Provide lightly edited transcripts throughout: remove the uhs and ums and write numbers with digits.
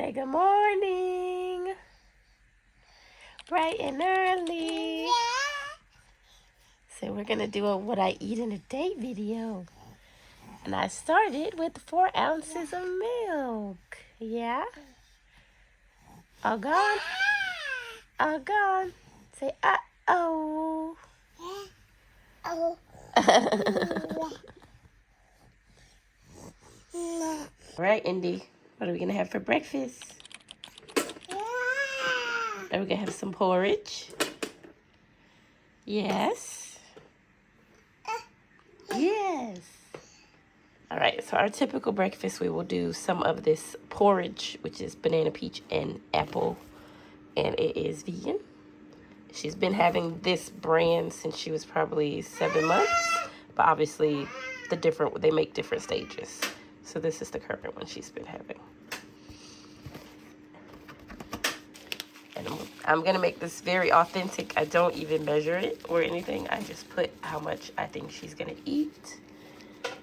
Say good morning. Bright and early. So we're going to do a what I eat in a day video. And I started with 4 ounces of milk. Yeah? All gone? All gone. Say, uh-oh. All right, Indy. What are we going to have for breakfast? Are we going to have some porridge? Yes. Yes. All right, so our typical breakfast, we will do some of this porridge, which is banana, peach, and apple, and it is vegan. She's been having this brand since she was probably 7 months, but obviously they make different stages. So this is the current one she's been having. And I'm gonna make this very authentic. I don't even measure it or anything. I just put how much I think she's gonna eat.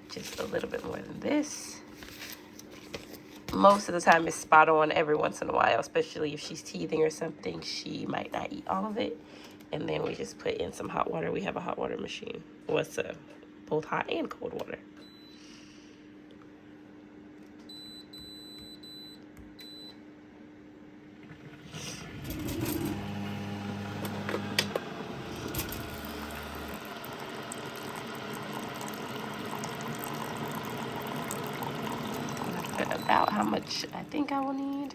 Just a little bit more than this. Most of the time it's spot on. Every once in a while, especially if she's teething or something, she might not eat all of it. And then we just put in some hot water. We have a hot water machine. Well, it's both hot and cold water. About how much I think I will need.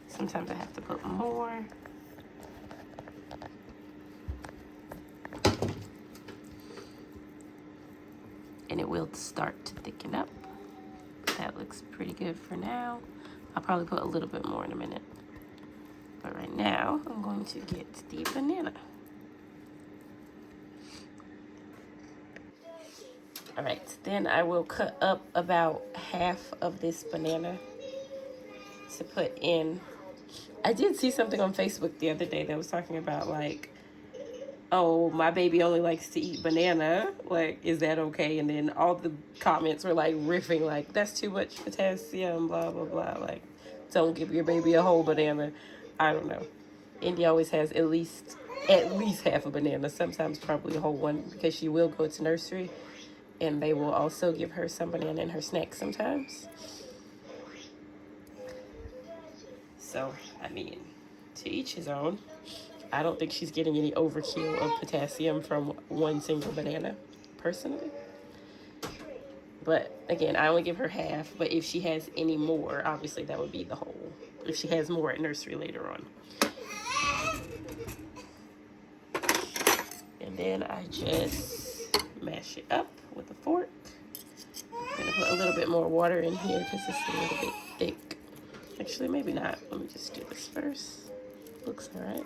Sometimes I have to put more. And it will start to thicken up. That looks pretty good for now. I'll probably put a little bit more in a minute. But right now, I'm going to get the banana. All right, then I will cut up about half of this banana to put in. I did see something on Facebook the other day that was talking about like, oh, my baby only likes to eat banana. Like, is that okay? And then all the comments were like riffing, like, that's too much potassium, blah, blah, blah. Like, don't give your baby a whole banana. I don't know. Indy always has at least half a banana, sometimes probably a whole one, because she will go to nursery. And they will also give her some banana in her snack sometimes. So, I mean, to each his own. I don't think she's getting any overkill of potassium from one single banana, personally. But, again, I only give her half. But if she has any more, obviously that would be the whole. If she has more at nursery later on. And then I just mash it up with a fork. I'm going to put a little bit more water in here because it's a little bit thick. Actually, maybe not. Let me just do this first. Looks all right.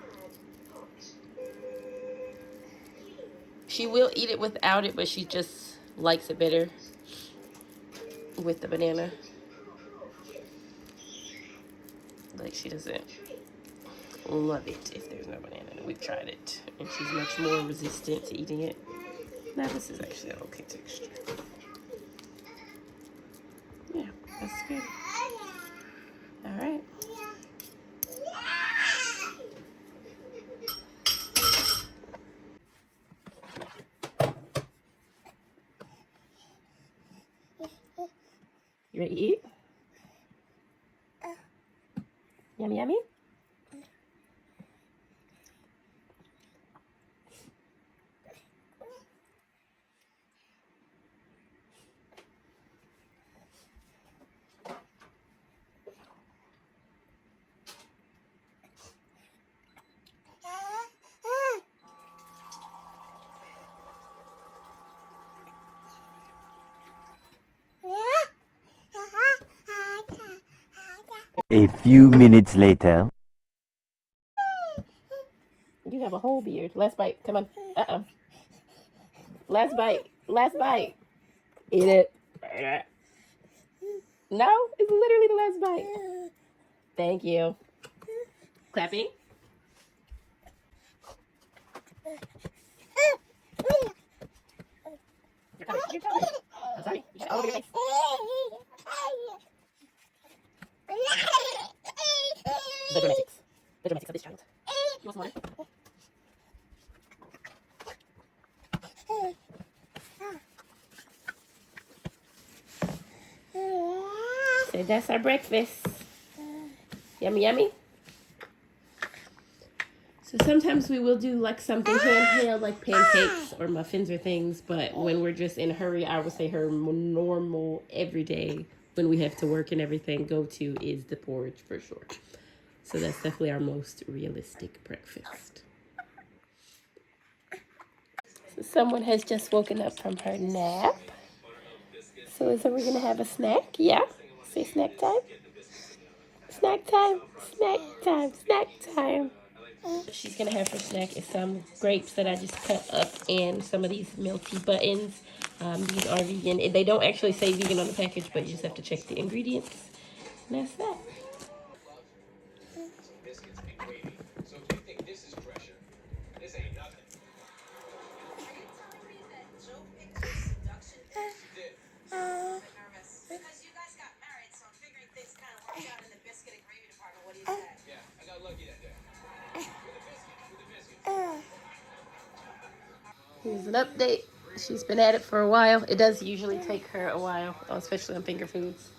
She will eat it without it, but she just likes it better with the banana. Like, she doesn't love it if there's no banana. We've tried it, and she's much more resistant to eating it. Now, this is actually an okay texture. Yeah, that's good. All right. You ready to eat? Yummy, yummy? A few minutes later. You have a whole beard. Last bite. Come on. Uh-oh. Last bite. Last bite. Eat it. No, it's literally the last bite. Thank you. Clapping. You're coming. You're coming. I'm sorry. You got all over your face. The dramatics. The dramatics of this child. You want some water? So that's our breakfast. Yummy, yummy. So sometimes we will do like something handheld, like pancakes or muffins or things. But when we're just in a hurry, I would say her normal everyday when we have to work and everything go-to is the porridge for sure. So that's definitely our most realistic breakfast. So someone has just woken up from her nap. So is we gonna have a snack? Yeah. Say snack time. Snack time. Snack time. Snack time. She's gonna have for snack is some grapes that I just cut up and some of these milky buttons. These are vegan. They don't actually say vegan on the package, but you just have to check the ingredients. And that's that. Here's an update. She's been at it for a while. It does usually take her a while, especially on finger foods.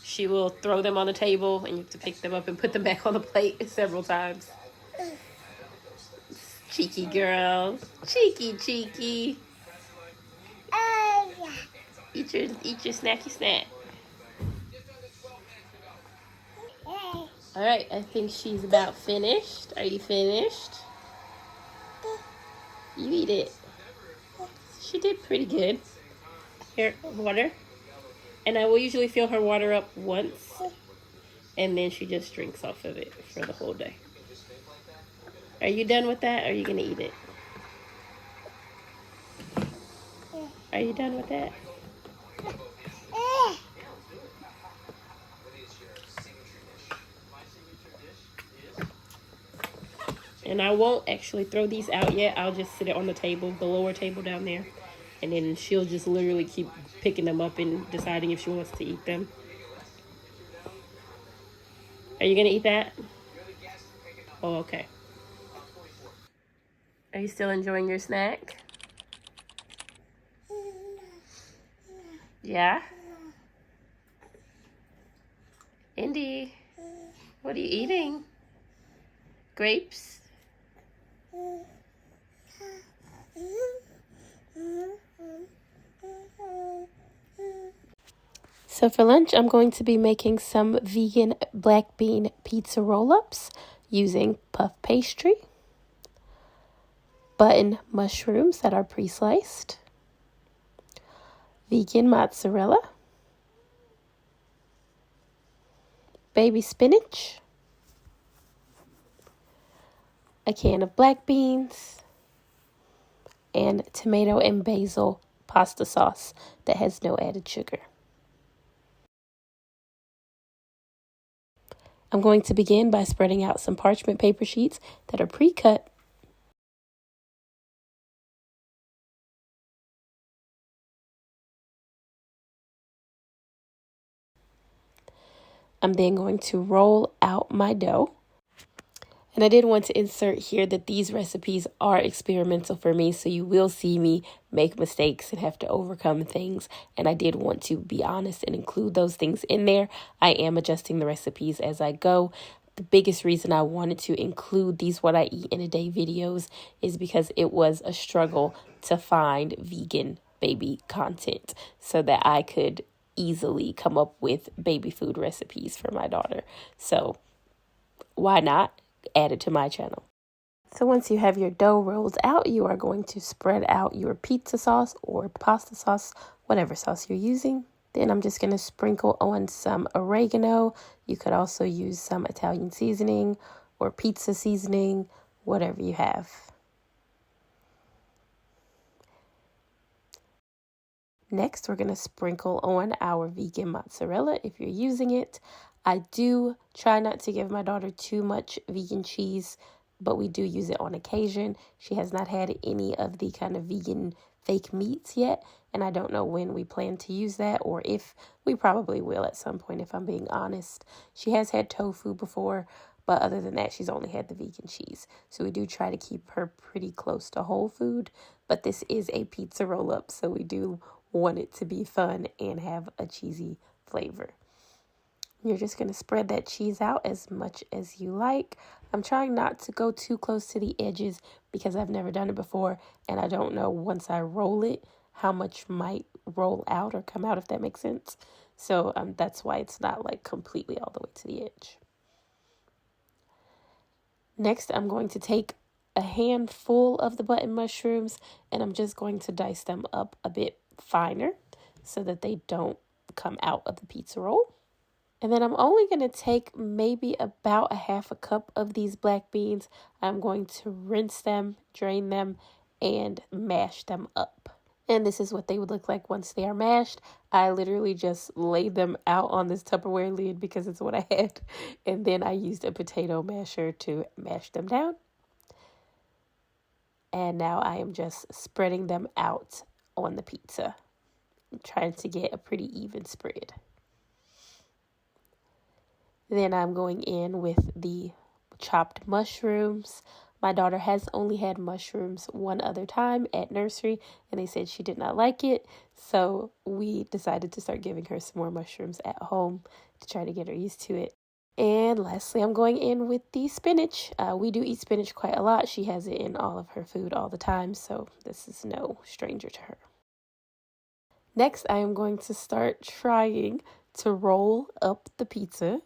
She will throw them on the table and you have to pick them up and put them back on the plate several times. Cheeky girl. Cheeky, cheeky. Eat your snacky snack. All right, I think she's about finished. Are you finished? You eat it. She did pretty good. Here, water. And I will usually fill her water up once, and then she just drinks off of it for the whole day. Are you done with that, or are you going to eat it? Are you done with that? And I won't actually throw these out yet. I'll just sit it on the table, the lower table down there. And then she'll just literally keep picking them up and deciding if she wants to eat them. Are you going to eat that? Oh, okay. Are you still enjoying your snack? Yeah? Indy, what are you eating? Grapes? So for lunch, I'm going to be making some vegan black bean pizza roll-ups using puff pastry, button mushrooms that are pre-sliced, vegan mozzarella, baby spinach, a can of black beans, and tomato and basil pasta sauce that has no added sugar. I'm going to begin by spreading out some parchment paper sheets that are pre-cut. I'm then going to roll out my dough. And I did want to insert here that these recipes are experimental for me, so you will see me make mistakes and have to overcome things. And I did want to be honest and include those things in there. I am adjusting the recipes as I go. The biggest reason I wanted to include these what I eat in a day videos is because it was a struggle to find vegan baby content so that I could easily come up with baby food recipes for my daughter. So why not add it to my channel? So once you have your dough rolled out, you are going to spread out your pizza sauce or pasta sauce, whatever sauce you're using. Then I'm just going to sprinkle on some oregano. You could also use some Italian seasoning or pizza seasoning, whatever you have. Next, we're going to sprinkle on our vegan mozzarella if you're using it. I do try not to give my daughter too much vegan cheese, but we do use it on occasion. She has not had any of the kind of vegan fake meats yet, and I don't know when we plan to use that, or if we probably will at some point, if I'm being honest. She has had tofu before, But other than that, she's only had the vegan cheese. So we do try to keep her pretty close to whole food. But this is a pizza roll-up, so we do want it to be fun and have a cheesy flavor. You're just going to spread that cheese out as much as you like. I'm trying not to go too close to the edges because I've never done it before, and I don't know once I roll it how much might roll out or come out, if that makes sense. So that's why it's not like completely all the way to the edge. Next, I'm going to take a handful of the button mushrooms and I'm just going to dice them up a bit finer so that they don't come out of the pizza roll. And then I'm only going to take maybe about a half a cup of these black beans. I'm going to rinse them, drain them, and mash them up. And this is what they would look like once they are mashed. I literally just laid them out on this Tupperware lid because it's what I had. And then I used a potato masher to mash them down. And now I am just spreading them out on the pizza, trying to get a pretty even spread. Then I'm going in with the chopped mushrooms. My daughter has only had mushrooms one other time at nursery, and they said she did not like it. So we decided to start giving her some more mushrooms at home to try to get her used to it. And lastly, I'm going in with the spinach. We do eat spinach quite a lot. She has it in all of her food all the time, so this is no stranger to her. Next, I am going to start trying to roll up the pizza.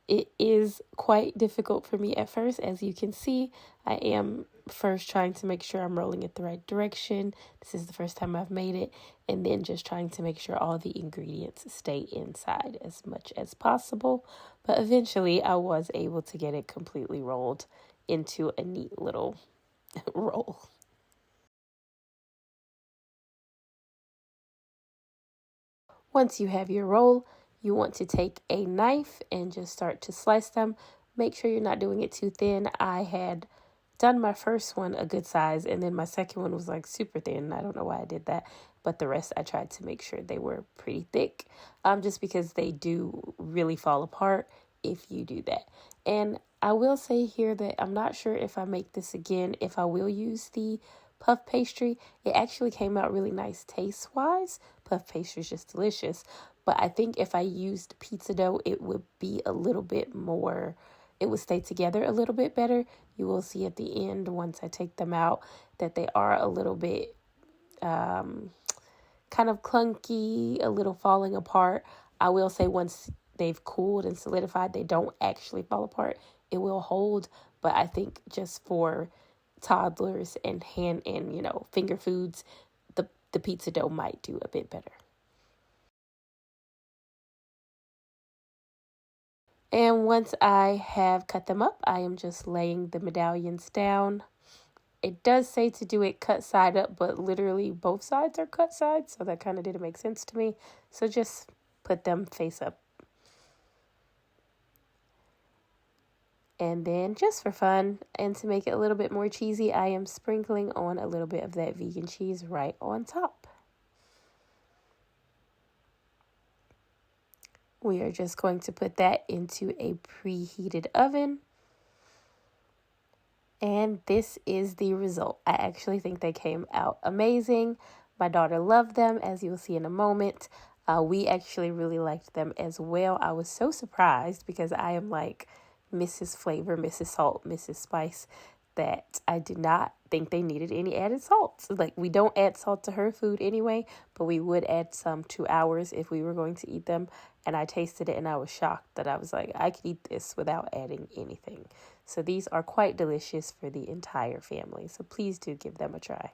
It is quite difficult for me at first. As you can see, I am first trying to make sure I'm rolling it the right direction. This is the first time I've made it. And then just trying to make sure all the ingredients stay inside as much as possible. But eventually I was able to get it completely rolled into a neat little roll. Once you have your roll, you want to take a knife and just start to slice them. Make sure you're not doing it too thin. I had done my first one a good size, and then my second one was like super thin. I don't know why I did that, but the rest I tried to make sure they were pretty thick, just because they do really fall apart if you do that. And I will say here that I'm not sure if I make this again, if I will use the puff pastry. It actually came out really nice taste-wise. Puff pastry is just delicious. But I think if I used pizza dough, it would be a little bit more, it would stay together a little bit better. You will see at the end, once I take them out, that they are a little bit kind of clunky, a little falling apart. I will say once they've cooled and solidified, they don't actually fall apart. It will hold, but I think just for toddlers and finger foods, the pizza dough might do a bit better. And once I have cut them up, I am just laying the medallions down. It does say to do it cut side up, but literally both sides are cut sides, so that kind of didn't make sense to me. So just put them face up. And then just for fun and to make it a little bit more cheesy, I am sprinkling on a little bit of that vegan cheese right on top. We are just going to put that into a preheated oven. And this is the result. I actually think they came out amazing. My daughter loved them, as you'll see in a moment. We actually really liked them as well. I was so surprised because I am like Mrs. Flavor, Mrs. Salt, Mrs. Spice, that I did not think they needed any added salt. Like, we don't add salt to her food anyway, but we would add some to ours if we were going to eat them. And I tasted it and I was shocked that I was like, I could eat this without adding anything. So these are quite delicious for the entire family. So please do give them a try.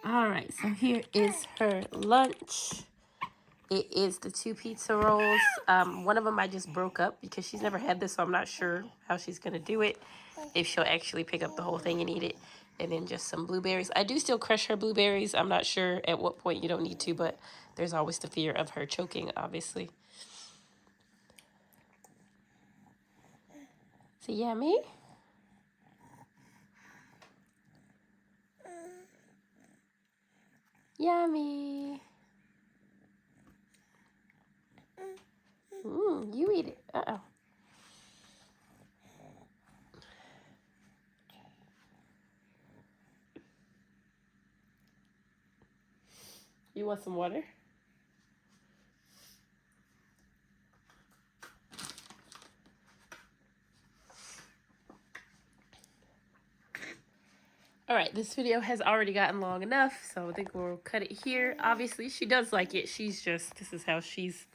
All right, so here is her lunch. It is the 2 pizza rolls. One of them I just broke up because she's never had this, so I'm not sure how she's going to do it. If she'll actually pick up the whole thing and eat it. And then just some blueberries. I do still crush her blueberries. I'm not sure at what point you don't need to, but there's always the fear of her choking, obviously. So yummy. Yummy. You eat it. Uh-oh. You want some water? All right, this video has already gotten long enough, so I think we'll cut it here. Obviously, she does like it. This is how she's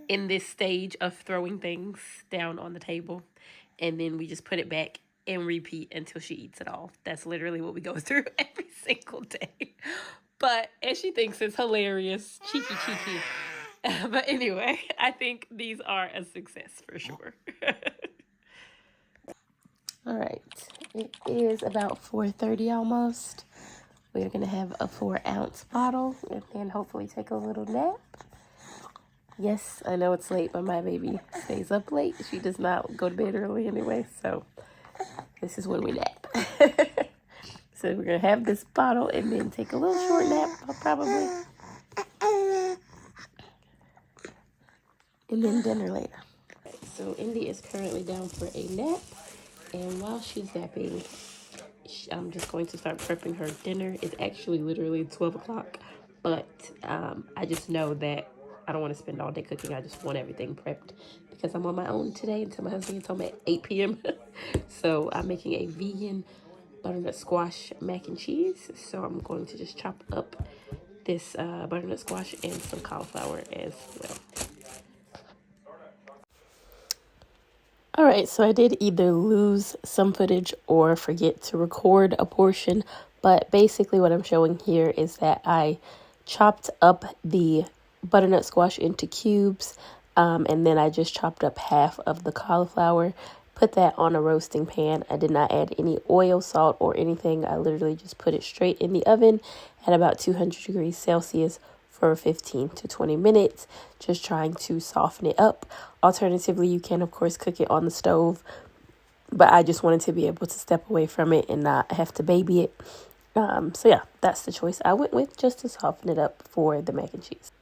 in this stage of throwing things down on the table. And then we just put it back and repeat until she eats it all. That's literally what we go through every single day. But, and she thinks it's hilarious. Cheeky, cheeky. But anyway, I think these are a success for sure. All right, it is about 4:30 almost. We're gonna have a 4-ounce bottle and then hopefully take a little nap. Yes, I know it's late, but my baby stays up late. She does not go to bed early anyway, so this is when we nap. So we're gonna have this bottle and then take a little short nap, probably. And then dinner later. So Indy is currently down for a nap. And while she's napping, I'm just going to start prepping her dinner. It's actually literally 12 o'clock. But I just know that I don't want to spend all day cooking. I just want everything prepped because I'm on my own today until my husband gets home at 8 p.m. So I'm making a vegan butternut squash mac and cheese. So I'm going to just chop up this butternut squash and some cauliflower as well. All right, so I did either lose some footage or forget to record a portion, but basically what I'm showing here is that I chopped up the butternut squash into cubes, and then I just chopped up half of the cauliflower, put that on a roasting pan. I did not add any oil, salt, or anything. I literally just put it straight in the oven at about 200 degrees Celsius for 15 to 20 minutes, just trying to soften it up. Alternatively, you can, of course, cook it on the stove, but I just wanted to be able to step away from it and not have to baby it. So yeah, that's the choice I went with, just to soften it up for the mac and cheese.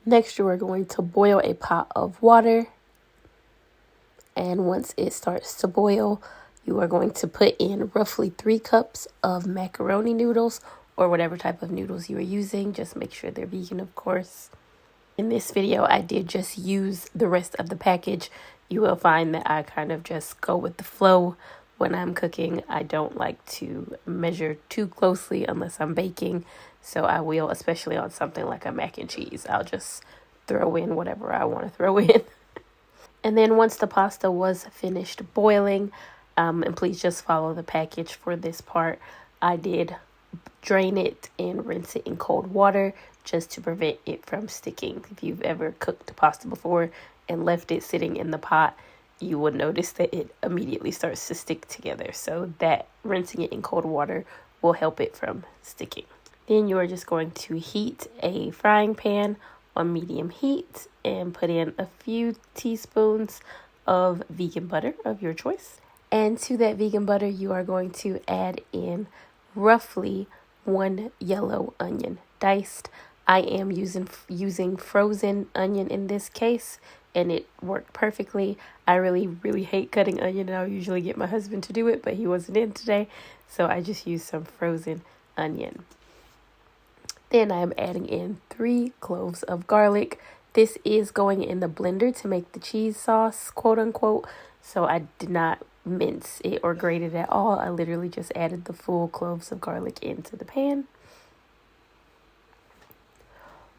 Next, you are going to boil a pot of water, and once it starts to boil, you are going to put in roughly 3 cups of macaroni noodles, or whatever type of noodles you are using. Just make sure they're vegan, of course. In this video, I did just use the rest of the package. You will find that I kind of just go with the flow when I'm cooking. I don't like to measure too closely unless I'm baking. So I will, especially on something like a mac and cheese, I'll just throw in whatever I want to throw in. And then once the pasta was finished boiling, and please just follow the package for this part, I did drain it and rinse it in cold water just to prevent it from sticking. If you've ever cooked pasta before and left it sitting in the pot, you would notice that it immediately starts to stick together. So that rinsing it in cold water will help it from sticking. Then you are just going to heat a frying pan on medium heat and put in a few teaspoons of vegan butter of your choice. And to that vegan butter, you are going to add in roughly 1 yellow onion diced. I am using frozen onion in this case, and it worked perfectly. I really hate cutting onion, and I'll usually get my husband to do it, but he wasn't in today, so I just used some frozen onion. Then I'm adding in 3 cloves of garlic. This is going in the blender to make the cheese sauce, quote unquote, so I did not mince it or grate it at all. I literally just added the full cloves of garlic into the pan.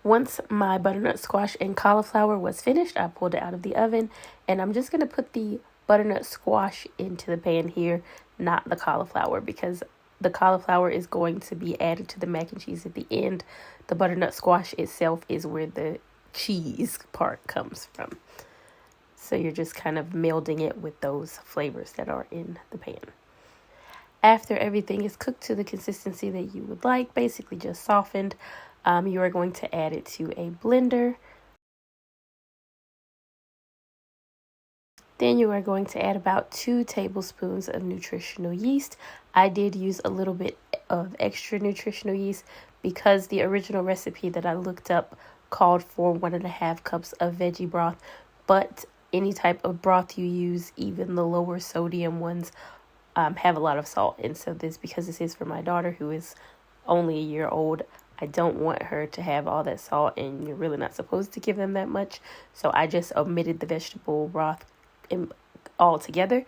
Once my butternut squash and cauliflower was finished, I pulled it out of the oven, and I'm just going to put the butternut squash into the pan here, not the cauliflower, because the cauliflower is going to be added to the mac and cheese at the end. The butternut squash itself is where the cheese part comes from. So you're just kind of melding it with those flavors that are in the pan. After everything is cooked to the consistency that you would like, basically just softened, you are going to add it to a blender. Then you are going to add about 2 tablespoons of nutritional yeast. I did use a little bit of extra nutritional yeast because the original recipe that I looked up called for 1.5 cups of veggie broth, but any type of broth you use, even the lower sodium ones, have a lot of salt. And so because this is for my daughter who is only a year old, I don't want her to have all that salt, and you're really not supposed to give them that much. So I just omitted the vegetable broth altogether.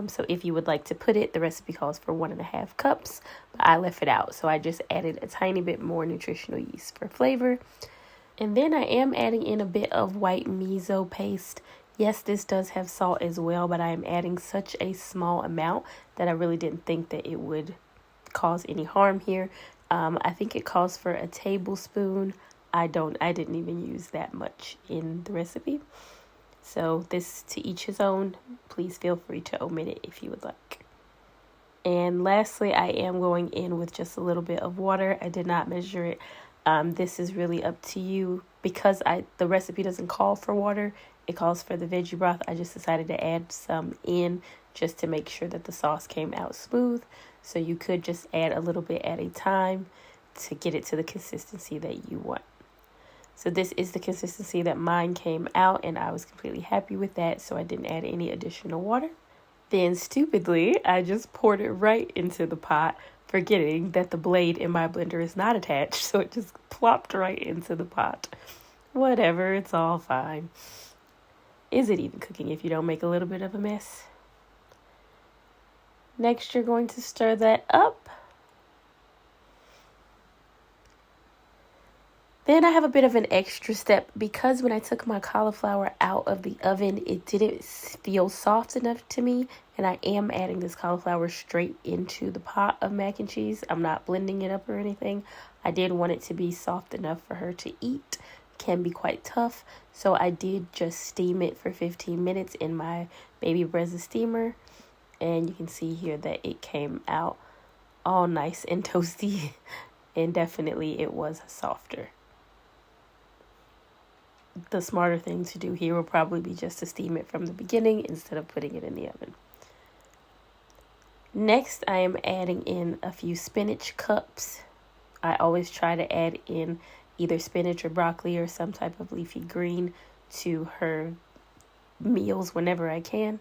So if you would like to put it, the recipe calls for 1.5 cups, but I left it out. So I just added a tiny bit more nutritional yeast for flavor. And then I am adding in a bit of white miso paste. Yes, this does have salt as well, but I am adding such a small amount that I really didn't think that it would cause any harm here. I think it calls for a tablespoon. I didn't even use that much in the recipe. So this, to each his own. Please feel free to omit it if you would like. And lastly, I am going in with just a little bit of water. I did not measure it. This is really up to you. Because the recipe doesn't call for water, it calls for the veggie broth. I just decided to add some in just to make sure that the sauce came out smooth. So you could just add a little bit at a time to get it to the consistency that you want. So this is the consistency that mine came out, and I was completely happy with that, so I didn't add any additional water. Then stupidly, I just poured it right into the pot, forgetting that the blade in my blender is not attached, so it just plopped right into the pot. Whatever, it's all fine. Is it even cooking if you don't make a little bit of a mess? Next, you're going to stir that up. Then I have a bit of an extra step because when I took my cauliflower out of the oven, it didn't feel soft enough to me. And I am adding this cauliflower straight into the pot of mac and cheese. I'm not blending it up or anything. I did want it to be soft enough for her to eat. Can be quite tough. So I did just steam it for 15 minutes in my Baby Brezza steamer. And you can see here that it came out all nice and toasty. And definitely it was softer. The smarter thing to do here will probably be just to steam it from the beginning instead of putting it in the oven. Next, I am adding in a few spinach cups. I always try to add in either spinach or broccoli or some type of leafy green to her meals whenever I can.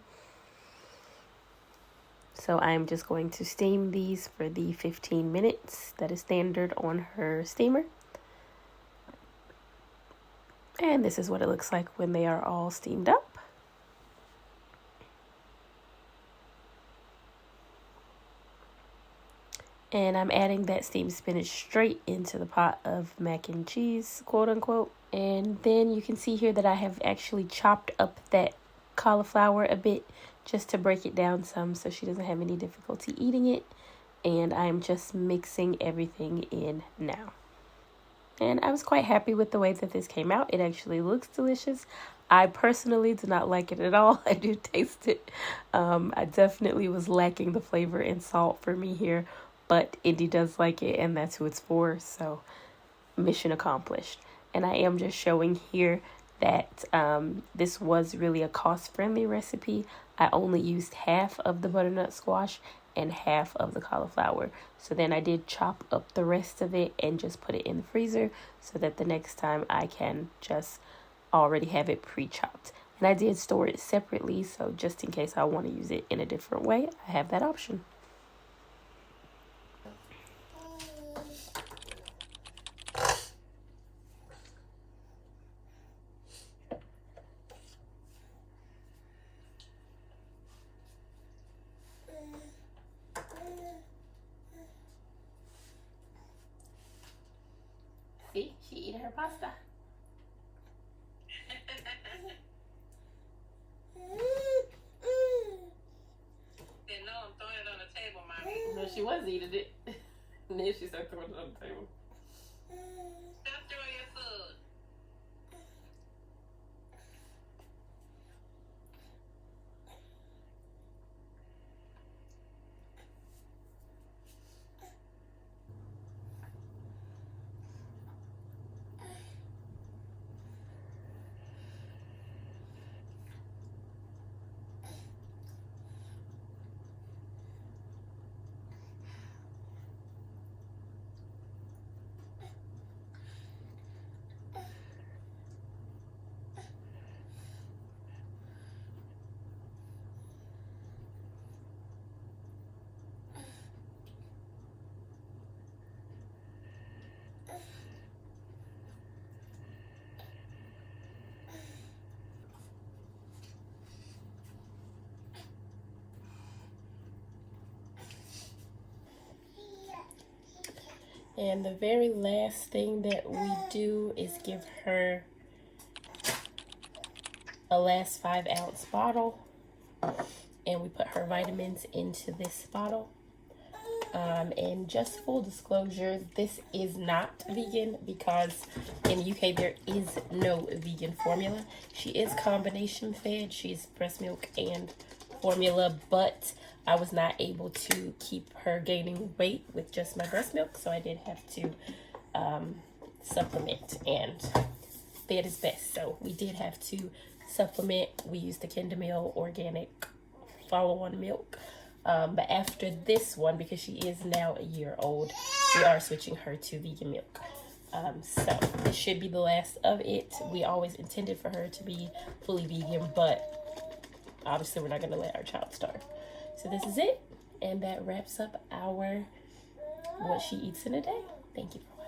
So I'm just going to steam these for the 15 minutes that is standard on her steamer. And this is what it looks like when they are all steamed up. And I'm adding that steamed spinach straight into the pot of mac and cheese, quote unquote. And then you can see here that I have actually chopped up that cauliflower a bit just to break it down some so she doesn't have any difficulty eating it. And I'm just mixing everything in now. And I was quite happy with the way that this came out. It actually looks delicious. I personally do not like it at all. I do taste it. I definitely was lacking the flavor and salt for me here. But Indy does like it, and that's who it's for. So mission accomplished. And I am just showing here that this was really a cost-friendly recipe. I only used half of the butternut squash and half of the cauliflower. So then I did chop up the rest of it and just put it in the freezer so that the next time I can just already have it pre-chopped. And I did store it separately, so just in case I want to use it in a different way, I have that option. See, she eat her pasta. Said, no, I'm throwing it on the table, mommy. No, she was eating it. And then she started throwing it on the table. Stop throwing your food. And the very last thing that we do is give her a last 5-ounce bottle, and we put her vitamins into this bottle. And just full disclosure, this is not vegan because in the UK there is no vegan formula. She is combination fed. She's breast milk and formula, but I was not able to keep her gaining weight with just my breast milk, so I did have to supplement, and that is best. So we did have to supplement. We used the Kinder Meal organic follow-on milk. But after this one, because she is now a year old, we are switching her to vegan milk. So this should be the last of it. We always intended for her to be fully vegan, but obviously we're not going to let our child starve. So this is it, and that wraps up our what she eats in a day. Thank you for watching.